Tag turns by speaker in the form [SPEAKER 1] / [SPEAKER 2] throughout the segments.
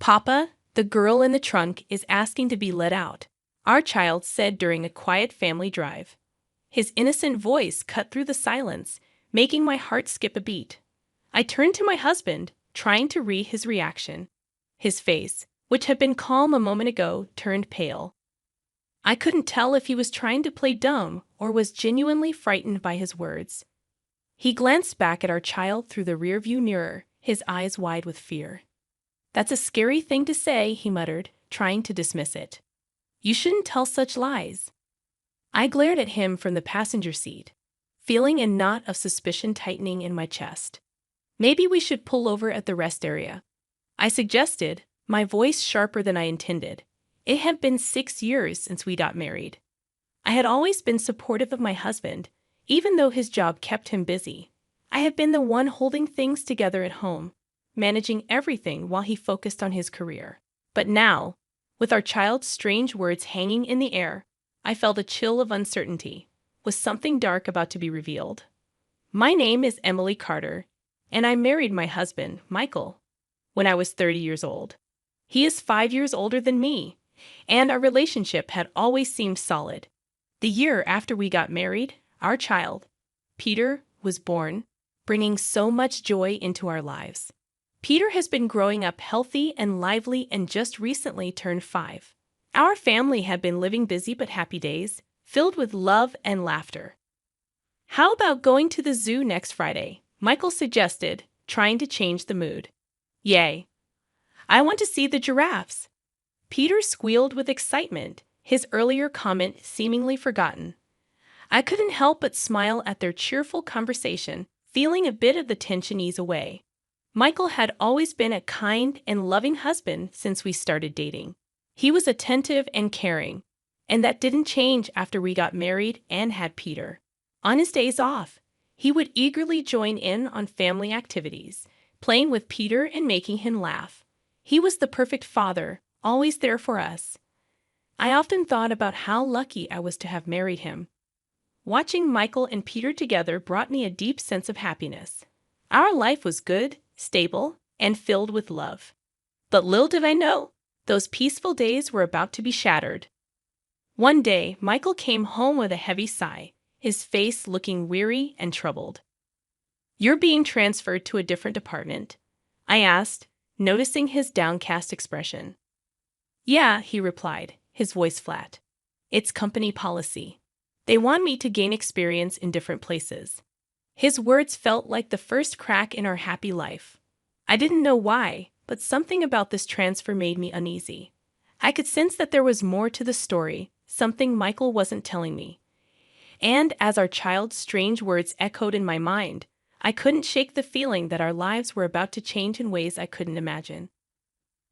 [SPEAKER 1] "Papa, the girl in the trunk is asking to be let out," our child said during a quiet family drive. His innocent voice cut through the silence, making my heart skip a beat. I turned to my husband, trying to read his reaction. His face, which had been calm a moment ago, turned pale. I couldn't tell if he was trying to play dumb or was genuinely frightened by his words. He glanced back at our child through the rearview mirror, his eyes wide with fear. "That's a scary thing to say," he muttered, trying to dismiss it. "You shouldn't tell such lies." I glared at him from the passenger seat, feeling a knot of suspicion tightening in my chest. "Maybe we should pull over at the rest area," I suggested, my voice sharper than I intended. It had been 6 years since we got married. I had always been supportive of my husband, even though his job kept him busy. I had been the one holding things together at home, managing everything while he focused on his career. But now, with our child's strange words hanging in the air, I felt a chill of uncertainty. Was something dark about to be revealed? "My name is Emily Carter, and I married my husband, Michael, when I was 30 years old. He is 5 years older than me, and our relationship had always seemed solid. The year after we got married, our child, Peter, was born, bringing so much joy into our lives. Peter has been growing up healthy and lively and just recently turned 5. Our family had been living busy but happy days, filled with love and laughter. "How about going to the zoo next Friday?" Michael suggested, trying to change the mood. "Yay. I want to see the giraffes." Peter squealed with excitement, his earlier comment seemingly forgotten. I couldn't help but smile at their cheerful conversation, feeling a bit of the tension ease away. Michael had always been a kind and loving husband since we started dating. He was attentive and caring, and that didn't change after we got married and had Peter. On his days off, he would eagerly join in on family activities, playing with Peter and making him laugh. He was the perfect father, always there for us. I often thought about how lucky I was to have married him. Watching Michael and Peter together brought me a deep sense of happiness. Our life was good, stable, and filled with love. But little did I know, those peaceful days were about to be shattered. One day, Michael came home with a heavy sigh, his face looking weary and troubled. "You're being transferred to a different department?" I asked, noticing his downcast expression. "Yeah," he replied, his voice flat. "It's company policy. They want me to gain experience in different places." His words felt like the first crack in our happy life. I didn't know why, but something about this transfer made me uneasy. I could sense that there was more to the story, something Michael wasn't telling me. And as our child's strange words echoed in my mind, I couldn't shake the feeling that our lives were about to change in ways I couldn't imagine.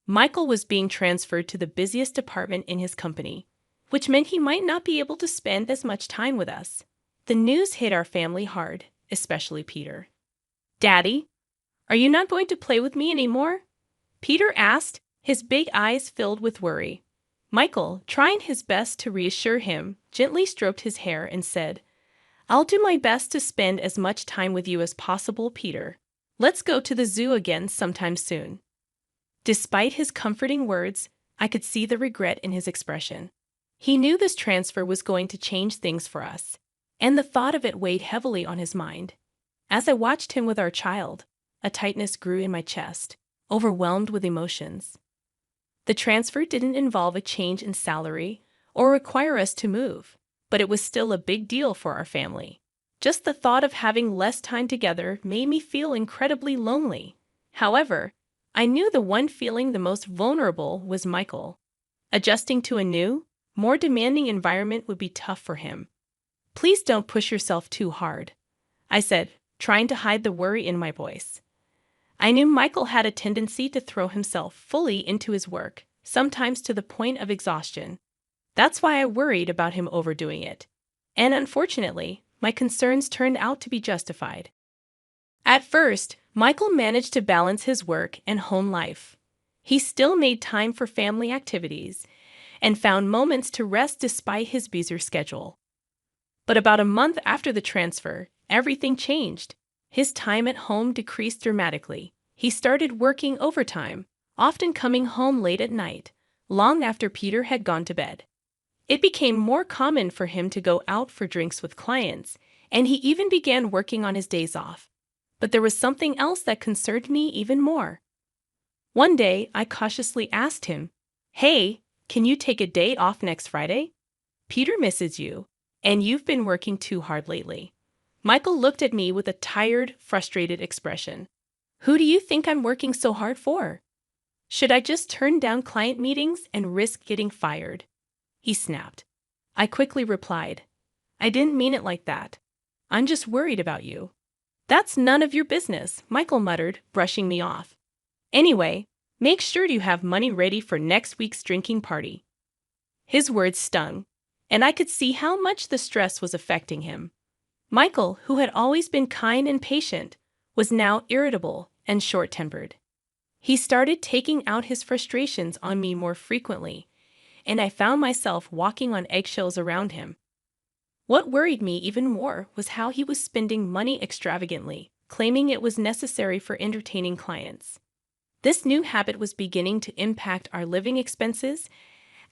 [SPEAKER 1] Michael was being transferred to the busiest department in his company, which meant he might not be able to spend as much time with us. The news hit our family hard, especially Peter. "Daddy, are you not going to play with me anymore?" Peter asked, his big eyes filled with worry. Michael, trying his best to reassure him, gently stroked his hair and said, "I'll do my best to spend as much time with you as possible, Peter. Let's go to the zoo again sometime soon." Despite his comforting words, I could see the regret in his expression. He knew this transfer was going to change things for us, and the thought of it weighed heavily on his mind. As I watched him with our child, a tightness grew in my chest, overwhelmed with emotions. The transfer didn't involve a change in salary or require us to move, but it was still a big deal for our family. Just the thought of having less time together made me feel incredibly lonely. However, I knew the one feeling the most vulnerable was Michael. Adjusting to a new, more demanding environment would be tough for him. "Please don't push yourself too hard," I said, trying to hide the worry in my voice. I knew Michael had a tendency to throw himself fully into his work, sometimes to the point of exhaustion. That's why I worried about him overdoing it. And unfortunately, my concerns turned out to be justified. At first, Michael managed to balance his work and home life. He still made time for family activities and found moments to rest despite his busy schedule. But about a month after the transfer, everything changed. His time at home decreased dramatically. He started working overtime, often coming home late at night, long after Peter had gone to bed. It became more common for him to go out for drinks with clients, and he even began working on his days off. But there was something else that concerned me even more. One day, I cautiously asked him, "Hey, can you take a day off next Friday? Peter misses you, and you've been working too hard lately." Michael looked at me with a tired, frustrated expression. "Who do you think I'm working so hard for? Should I just turn down client meetings and risk getting fired?" He snapped. I quickly replied, "I didn't mean it like that. I'm just worried about you." "That's none of your business," Michael muttered, brushing me off. "Anyway, make sure you have money ready for next week's drinking party." His words stung, and I could see how much the stress was affecting him. Michael, who had always been kind and patient, was now irritable and short-tempered. He started taking out his frustrations on me more frequently, and I found myself walking on eggshells around him. What worried me even more was how he was spending money extravagantly, claiming it was necessary for entertaining clients. This new habit was beginning to impact our living expenses,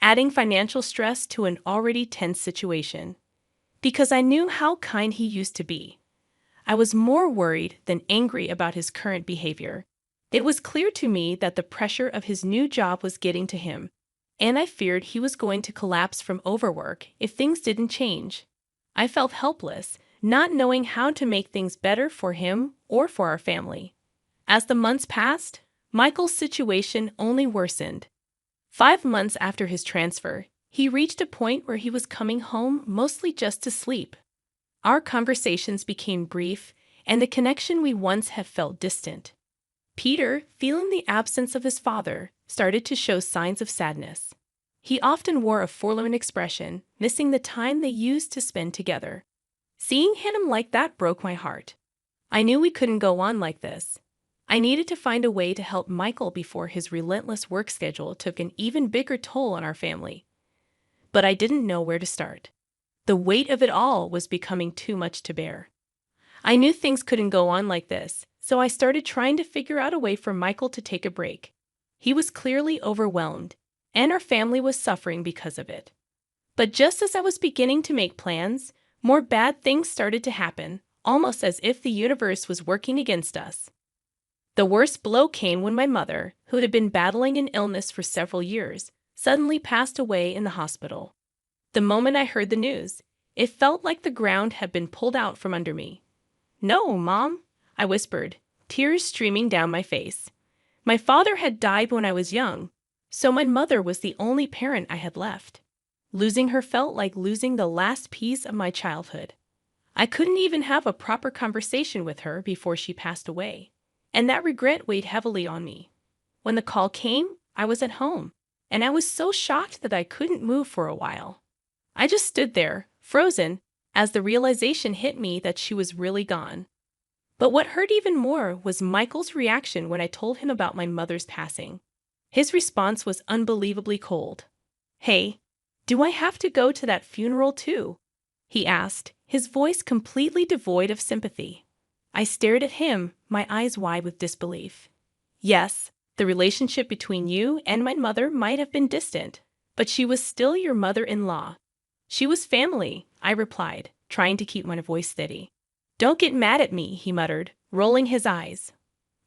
[SPEAKER 1] adding financial stress to an already tense situation. Because I knew how kind he used to be, I was more worried than angry about his current behavior. It was clear to me that the pressure of his new job was getting to him, and I feared he was going to collapse from overwork if things didn't change. I felt helpless, not knowing how to make things better for him or for our family. As the months passed, Michael's situation only worsened. 5 months after his transfer, he reached a point where he was coming home mostly just to sleep. Our conversations became brief, and the connection we once had felt distant. Peter, feeling the absence of his father, started to show signs of sadness. He often wore a forlorn expression, missing the time they used to spend together. Seeing him like that broke my heart. I knew we couldn't go on like this. I needed to find a way to help Michael before his relentless work schedule took an even bigger toll on our family. But I didn't know where to start. The weight of it all was becoming too much to bear. I knew things couldn't go on like this, so I started trying to figure out a way for Michael to take a break. He was clearly overwhelmed, and our family was suffering because of it. But just as I was beginning to make plans, more bad things started to happen, almost as if the universe was working against us. The worst blow came when my mother, who had been battling an illness for several years, suddenly passed away in the hospital. The moment I heard the news, it felt like the ground had been pulled out from under me. "No, Mom," I whispered, tears streaming down my face. My father had died when I was young, so my mother was the only parent I had left. Losing her felt like losing the last piece of my childhood. I couldn't even have a proper conversation with her before she passed away, and that regret weighed heavily on me. When the call came, I was at home, and I was so shocked that I couldn't move for a while. I just stood there, frozen, as the realization hit me that she was really gone. But what hurt even more was Michael's reaction when I told him about my mother's passing. His response was unbelievably cold. "Hey, do I have to go to that funeral too?" he asked, his voice completely devoid of sympathy. I stared at him, my eyes wide with disbelief. "Yes, the relationship between you and my mother might have been distant, but she was still your mother-in-law." "She was family," I replied, trying to keep my voice steady. "Don't get mad at me," he muttered, rolling his eyes.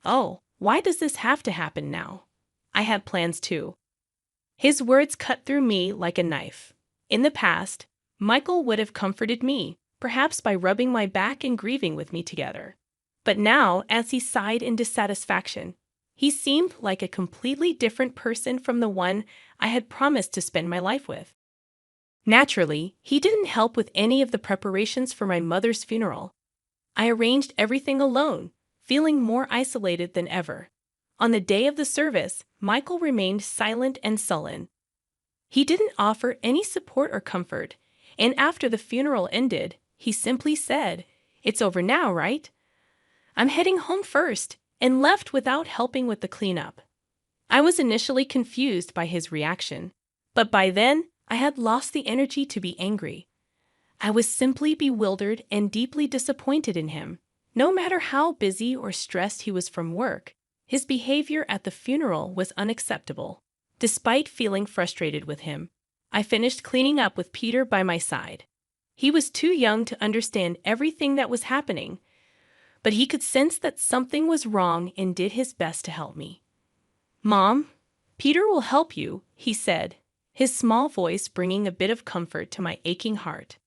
[SPEAKER 1] "Oh, why does this have to happen now? I had plans too." His words cut through me like a knife. In the past, Michael would have comforted me, perhaps by rubbing my back and grieving with me together. But now, as he sighed in dissatisfaction, he seemed like a completely different person from the one I had promised to spend my life with. Naturally, he didn't help with any of the preparations for my mother's funeral. I arranged everything alone, feeling more isolated than ever. On the day of the service, Michael remained silent and sullen. He didn't offer any support or comfort, and after the funeral ended, he simply said, "It's over now, right? I'm heading home first," and left without helping with the cleanup. I was initially confused by his reaction, but by then, I had lost the energy to be angry. I was simply bewildered and deeply disappointed in him. No matter how busy or stressed he was from work, His behavior at the funeral was unacceptable. Despite feeling frustrated with him, I finished cleaning up with Peter by my side. He was too young to understand everything that was happening, but he could sense that something was wrong and did his best to help me. "Mom, Peter will help you," he said, his small voice bringing a bit of comfort to my aching heart.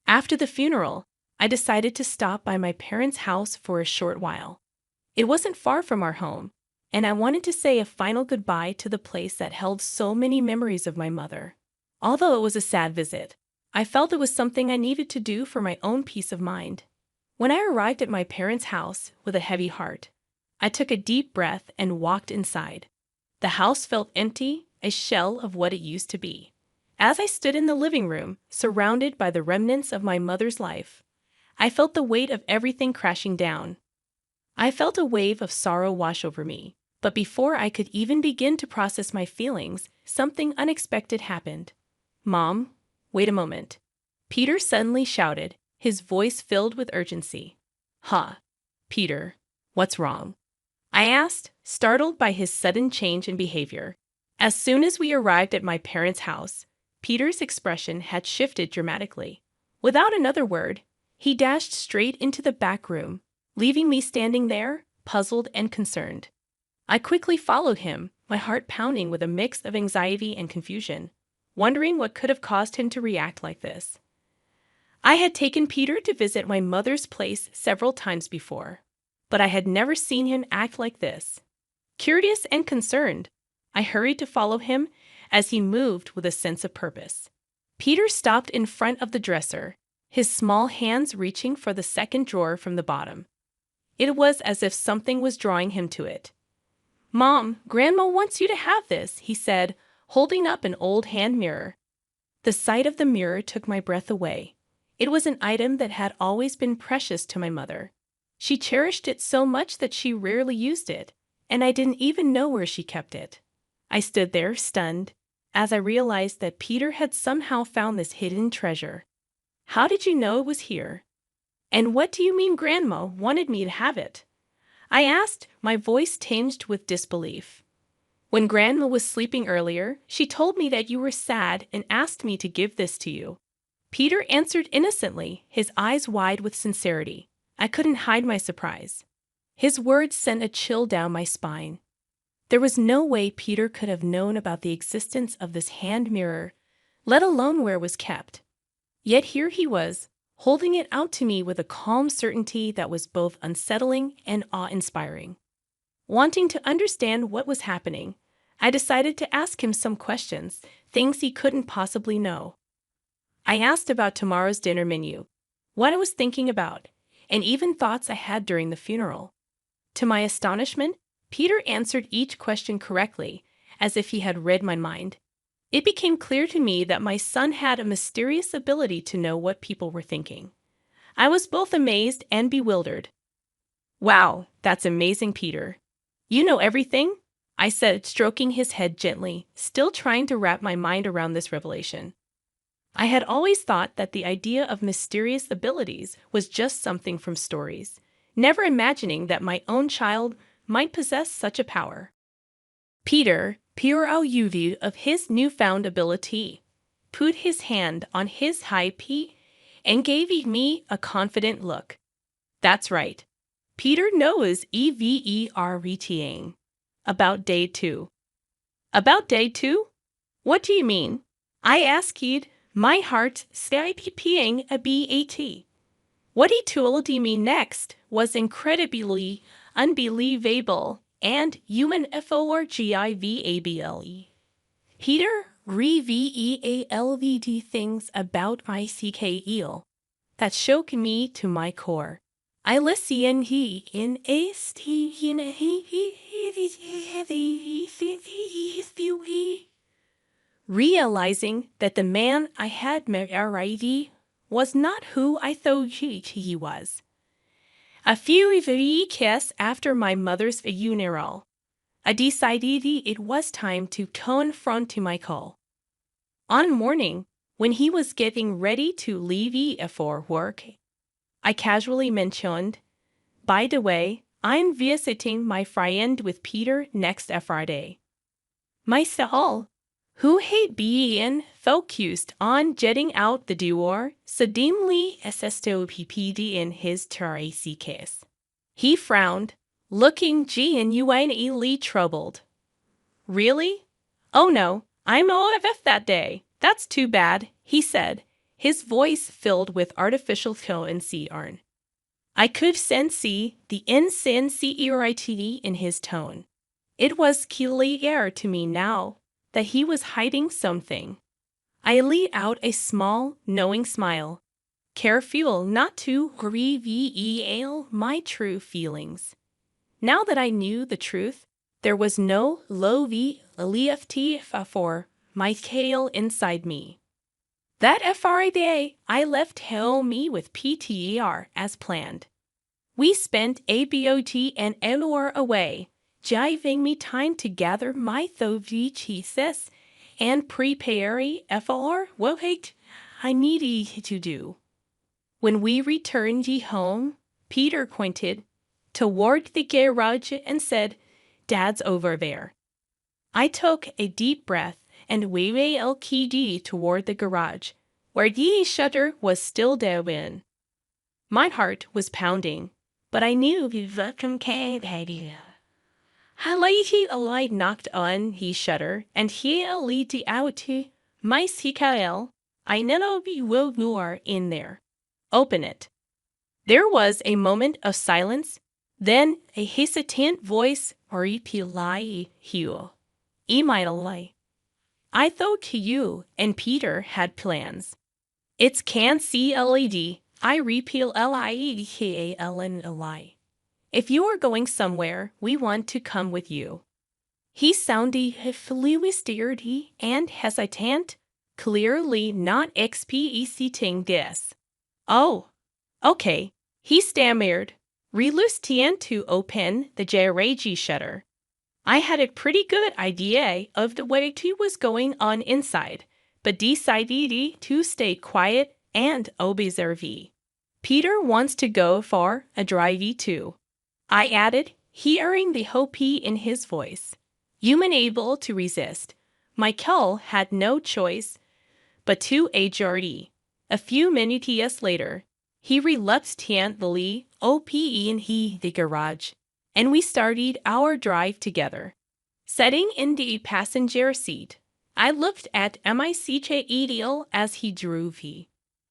[SPEAKER 1] After the funeral, I decided to stop by my parents' house for a short while. It wasn't far from our home, and I wanted to say a final goodbye to the place that held so many memories of my mother. Although it was a sad visit, I felt it was something I needed to do for my own peace of mind. When I arrived at my parents' house with a heavy heart, I took a deep breath and walked inside. The house felt empty, a shell of what it used to be. As I stood in the living room, surrounded by the remnants of my mother's life, I felt the weight of everything crashing down. I felt a wave of sorrow wash over me, but before I could even begin to process my feelings, something unexpected happened. "Mom, wait a moment," Peter suddenly shouted, his voice filled with urgency. "Huh, Peter, what's wrong?" I asked, startled by his sudden change in behavior. As soon as we arrived at my parents' house, Peter's expression had shifted dramatically. Without another word, he dashed straight into the back room, leaving me standing there, puzzled and concerned. I quickly followed him, my heart pounding with a mix of anxiety and confusion, wondering what could have caused him to react like this. I had taken Peter to visit my mother's place several times before, but I had never seen him act like this. Curious and concerned, I hurried to follow him as he moved with a sense of purpose. Peter stopped in front of the dresser, his small hands reaching for the second drawer from the bottom. It was as if something was drawing him to it. "Mom, Grandma wants you to have this," he said, holding up an old hand mirror. The sight of the mirror took my breath away. It was an item that had always been precious to my mother. She cherished it so much that she rarely used it, and I didn't even know where she kept it. I stood there, stunned, as I realized that Peter had somehow found this hidden treasure. "How did you know it was here? And what do you mean Grandma wanted me to have it?" I asked, my voice tinged with disbelief. "When Grandma was sleeping earlier, she told me that you were sad and asked me to give this to you." Peter answered innocently, his eyes wide with sincerity. I couldn't hide my surprise. His words sent a chill down my spine. There was no way Peter could have known about the existence of this hand mirror, let alone where it was kept. Yet here he was, holding it out to me with a calm certainty that was both unsettling and awe-inspiring. Wanting to understand what was happening, I decided to ask him some questions, things he couldn't possibly know. I asked about tomorrow's dinner menu, what I was thinking about, and even thoughts I had during the funeral. To my astonishment, Peter answered each question correctly, as if he had read my mind. It became clear to me that my son had a mysterious ability to know what people were thinking. I was both amazed and bewildered. "Wow, that's amazing, Peter. You know everything?" I said, stroking his head gently, still trying to wrap my mind around this revelation. I had always thought that the idea of mysterious abilities was just something from stories, never imagining that my own child might possess such a power. Peter, pure UV of his newfound ability, put his hand on his high P and gave me a confident look. "That's right. Peter knows everything about day 2. "About day 2? What do you mean?" I asked, my heart skipping a beat. What he told me next was incredibly unbelievable and UNFORGIVABLE. Peter revealed things about my eel that shook me to my core. I listened in realizing that the man I had married was not who I thought he was. A few weeks after my mother's funeral, I decided it was time to confront Michael. On morning, when he was getting ready to leave for work, I casually mentioned, "By the way, I'm visiting my friend with Peter next Friday. My soul, who had been focused on jetting out the door, suddenly assessed PPD in his Tracy case. He frowned, looking genuinely troubled. Really? Oh no, I'm OFF that day. That's too bad, he said, his voice filled with artificial concern. I could sense the insincerity in his tone. It was clear to me now that he was hiding something. I let out a small, knowing smile, careful not to reveal my true feelings. Now that I knew the truth, there was no left for my tail inside me. That Friday, I left home with PTR as planned. We spent ABOT and an hour away, giving me time to gather my thoughts and prepare for what I needed to do. When we returned home, Peter pointed toward the garage and said, "Dad's over there." I took a deep breath and waved LKD toward the garage, where the shutter was still down. My heart was pounding, but I knew the idea. I lighted a light knocked on his shutter, and he lead out to my CKL. I know we will more in there. Open it. There was a moment of silence, then a hesitant voice replied, "You. Immediately. I thought you and Peter had plans." It's can see LED. I repeal LIEKALNLI. If you are going somewhere, we want to come with you. He sounded flustered and hesitant, clearly not expecting this. Oh, okay, he stammered, reluctant to open the garage shutter. I had a pretty good idea of the way he was going on inside, but decided to stay quiet and observe. Peter wants to go for a drive too, I added, hearing the hope in his voice. Human able to resist, Michael had no choice but to agree. A few minutes later, he reluctantly opened the garage, and we started our drive together. Sitting in the passenger seat, I looked at Michael as he drove.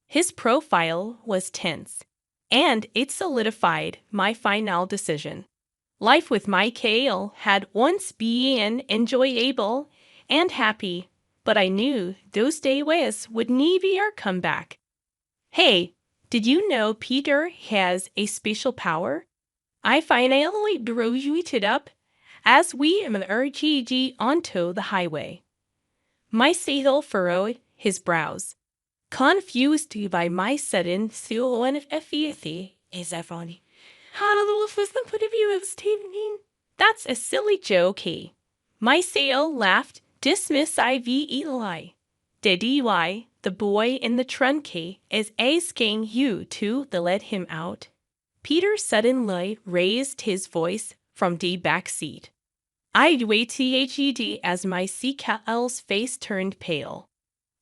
[SPEAKER 1] His profile was tense, and it solidified my final decision. Life with Michael had once been enjoyable and happy, but I knew those days would never come back. Hey, did you know Peter has a special power? I finally drove it up as we emerged onto the highway. Michael furrowed his brows, confused by my sudden theophany. Is that funny? How was the point of view of Stephen? That's a silly joke. Michael laughed, dismissively. Daddy, the boy in the trunk is asking you to let him out. Peter suddenly raised his voice from the back seat. I waited as my CKL's face turned pale.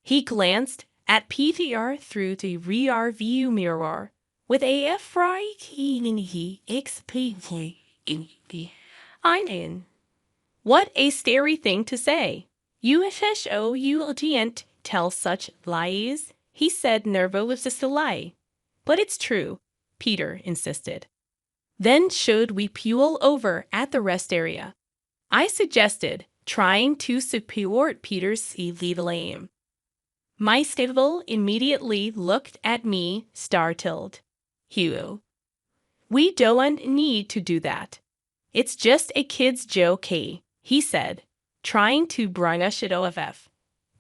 [SPEAKER 1] He glanced at PTR through the rear view mirror with a frighteningly expression in the eye. What a scary thing to say. You didn't tell such lies, he said nervously. But it's true, Peter insisted. Then should we pull over at the rest area? I suggested, trying to support Peter's lead aim. My stable immediately looked at me, startled. Hugh. We don't need to do that. It's just a kid's joke, he said, trying to brush it off.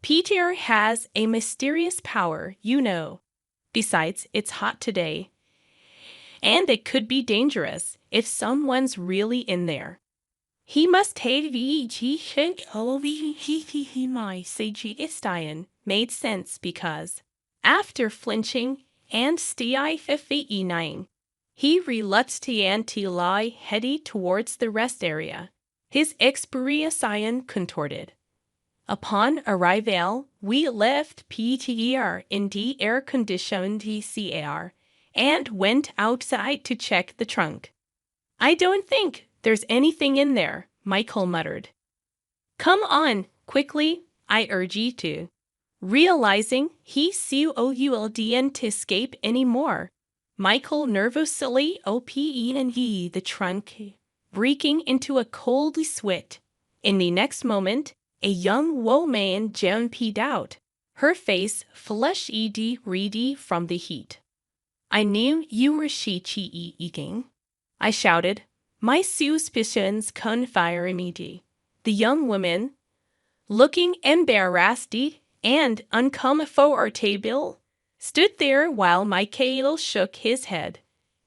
[SPEAKER 1] Peter has a mysterious power, you know. Besides, it's hot today, and it could be dangerous if someone's really in there. He must have my CG made sense because, after flinching and staying, He reluctantly headed towards the rest area, his expression contorted. Upon arrival, we left Peter in the air-conditioned car and went outside to check the trunk. I don't think there's anything in there, Michael muttered. Come on, quickly, I urge you to. Realizing he couldn't escape anymore, Michael nervously opened the trunk, breaking into a cold sweat. In the next moment, a young woman jumped out, her face flushed red from the heat. I knew you were cheating, I shouted, my suspicions confirmed me. The young woman, looking embarrassed and uncomfortable, stood there while Michael shook his head.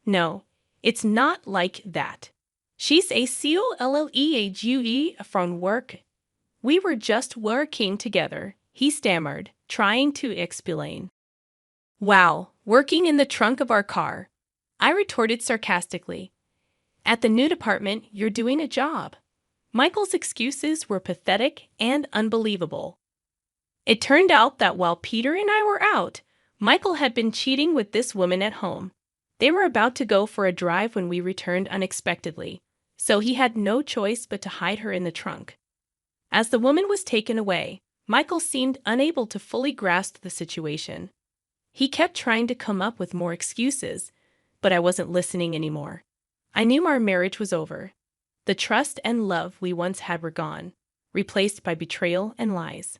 [SPEAKER 1] No, it's not like that. She's a colleague from work. We were just working together, he stammered, trying to explain. Wow, working in the trunk of our car, I retorted sarcastically. At the new department, you're doing a job. Michael's excuses were pathetic and unbelievable. It turned out that while Peter and I were out, Michael had been cheating with this woman at home. They were about to go for a drive when we returned unexpectedly, so he had no choice but to hide her in the trunk. As the woman was taken away, Michael seemed unable to fully grasp the situation. He kept trying to come up with more excuses, but I wasn't listening anymore. I knew our marriage was over. The trust and love we once had were gone, replaced by betrayal and lies.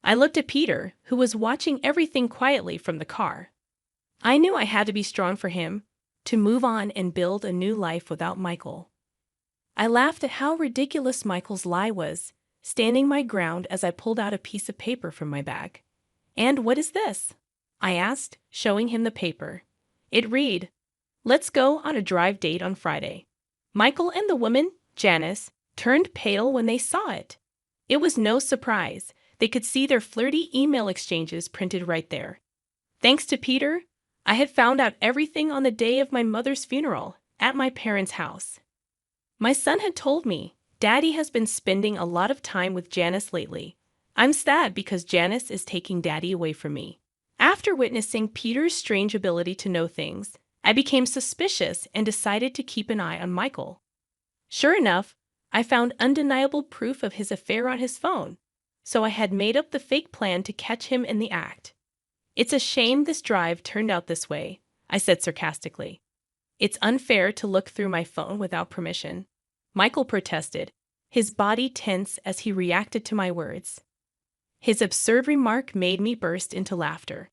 [SPEAKER 1] I looked at Peter, who was watching everything quietly from the car. I knew I had to be strong for him, to move on and build a new life without Michael. I laughed at how ridiculous Michael's lie was, standing my ground as I pulled out a piece of paper from my bag. And what is this? I asked, showing him the paper. It read, let's go on a drive date on Friday. Michael and the woman, Janice, turned pale when they saw it. It was no surprise. They could see their flirty email exchanges printed right there. Thanks to Peter, I had found out everything on the day of my mother's funeral at my parents' house. My son had told me, Daddy has been spending a lot of time with Janice lately. I'm sad because Janice is taking Daddy away from me. After witnessing Peter's strange ability to know things, I became suspicious and decided to keep an eye on Michael. Sure enough, I found undeniable proof of his affair on his phone, so I had made up the fake plan to catch him in the act. It's a shame this drive turned out this way, I said sarcastically. It's unfair to look through my phone without permission. Michael protested, his body tense as he reacted to my words. His absurd remark made me burst into laughter.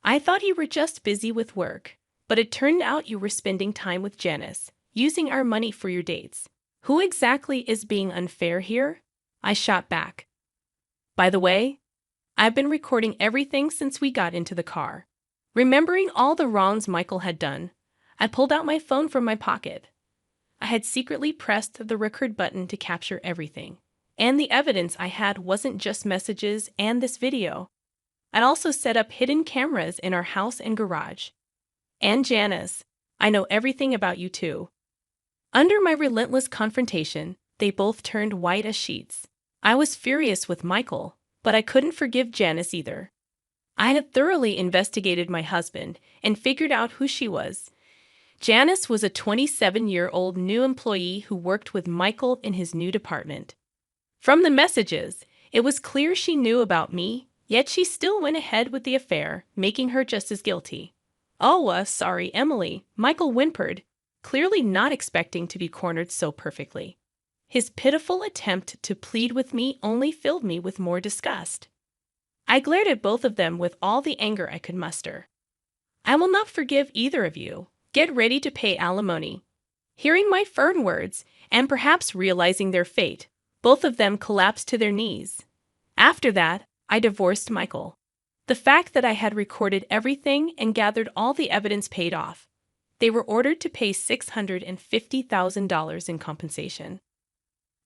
[SPEAKER 1] I thought you were just busy with work, but it turned out you were spending time with Janice, using our money for your dates. Who exactly is being unfair here? I shot back. By the way, I've been recording everything since we got into the car. Remembering all the wrongs Michael had done, I pulled out my phone from my pocket. I had secretly pressed the record button to capture everything. And the evidence I had wasn't just messages and this video. I'd also set up hidden cameras in our house and garage. And Janice, I know everything about you too. Under my relentless confrontation, they both turned white as sheets. I was furious with Michael, but I couldn't forgive Janice either. I had thoroughly investigated my husband and figured out who she was. Janice was a 27-year-old new employee who worked with Michael in his new department. From the messages, it was clear she knew about me, yet she still went ahead with the affair, making her just as guilty. Oh, sorry, Emily, Michael whimpered, clearly not expecting to be cornered so perfectly. His pitiful attempt to plead with me only filled me with more disgust. I glared at both of them with all the anger I could muster. I will not forgive either of you. Get ready to pay alimony. Hearing my firm words, and perhaps realizing their fate, both of them collapsed to their knees. After that, I divorced Michael. The fact that I had recorded everything and gathered all the evidence paid off. They were ordered to pay $650,000 in compensation.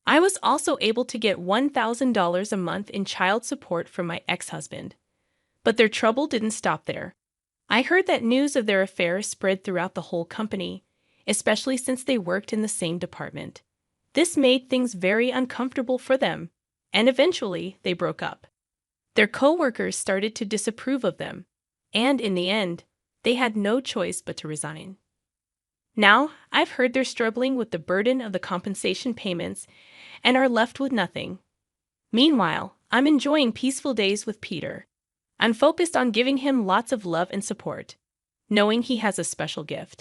[SPEAKER 1] I was also able to get $1,000 a month in child support from my ex-husband. But their trouble didn't stop there. I heard that news of their affair spread throughout the whole company, especially since they worked in the same department. This made things very uncomfortable for them, and eventually they broke up. Their coworkers started to disapprove of them, and in the end, they had no choice but to resign. Now, I've heard they're struggling with the burden of the compensation payments and are left with nothing. Meanwhile, I'm enjoying peaceful days with Peter. I'm focused on giving him lots of love and support, knowing he has a special gift.